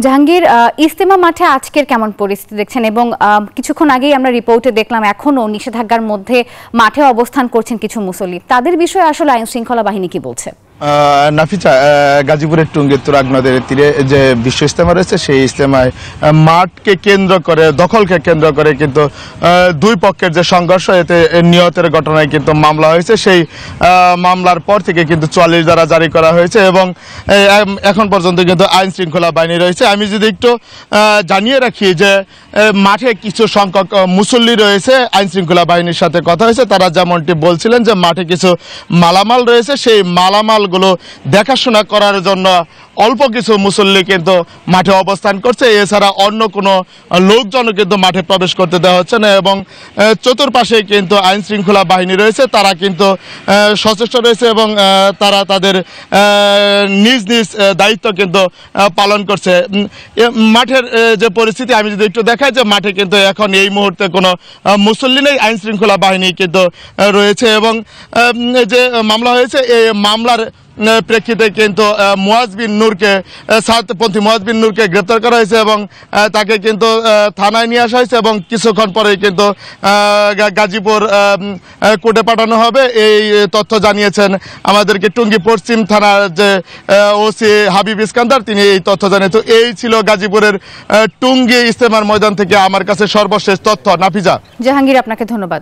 জাহাঙ্গীর, ইজতেমা মাঠে আজকের কেমন পরিস্থিতি দেখছেন? এবং কিছুক্ষণ আগেই আমরা রিপোর্টে দেখলাম এখনো নিষেধাজ্ঞার মধ্যে মাঠে অবস্থান করছেন কিছু মুসল্লি। তাদের বিষয়ে আসলে আইন শৃঙ্খলা বাহিনী কি বলছে? নাফিসা, গাজীপুরের টুঙ্গী তুরাগ নদের তীরে যে বিশ্ব ইজতেমা রয়েছে, সেই ইজতেমায় মাঠকে কেন্দ্র করে, দখলকে কেন্দ্র করে কিন্তু দুই পক্ষের যে সংঘর্ষ, এতে নিহতের ঘটনায় কিন্তু মামলা হয়েছে। সেই মামলার পর থেকে কিন্তু 44 ধারা জারি করা হয়েছে এবং এখন পর্যন্ত কিন্তু আইন শৃঙ্খলা বাহিনী রয়েছে। আমি যদি একটু জানিয়ে রাখি যে মাঠে কিছু সংখ্যক মুসল্লি রয়েছে, আইন শৃঙ্খলা বাহিনীর সাথে কথা হয়েছে, তারা যেমনটি বলছিলেন যে মাঠে কিছু মালামাল রয়েছে, সেই মালামালগুলো দেখাশোনা করার জন্য অল্প কিছু মুসল্লি কিন্তু মাঠে অবস্থান করছে। এছাড়া অন্য কোনো লোকজনও কিন্তু মাঠে প্রবেশ করতে দেওয়া হচ্ছে না এবং চতুর্পাশে কিন্তু আইন শৃঙ্খলা বাহিনী রয়েছে, তারা কিন্তু সচেষ্ট রয়েছে এবং তারা তাদের নিজ নিজ দায়িত্ব কিন্তু পালন করছে। মাঠের যে পরিস্থিতি আমি যদি একটু দেখাই, যে মাঠে কিন্তু এখন এই মুহূর্তে কোনো মুসল্লি নেই, আইন শৃঙ্খলা বাহিনী কিন্তু রয়েছে এবং যে মামলা হয়েছে, এই মামলার প্রেক্ষিতে কিন্তু মুয়াজ বিন নূরকে, সাতপন্থী মুয়াজ বিন নূরকে গ্রেপ্তার করা হয়েছে এবং তাকে কিন্তু থানায় নিয়ে আসা হয়েছে এবং কিছুক্ষণ পরেই কিন্তু গাজীপুর কোর্টে পাঠানো হবে। এই তথ্য জানিয়েছেন আমাদেরকে টুঙ্গী পশ্চিম থানার যে ওসি হাবিব ইস্কান্দার, তিনি এই তথ্য জানিয়েছেন। তো এই ছিল গাজীপুরের টুঙ্গী ইজতেমার ময়দান থেকে আমার কাছে সর্বশেষ তথ্য। নাফিজা। জাহাঙ্গীর, আপনাকে ধন্যবাদ।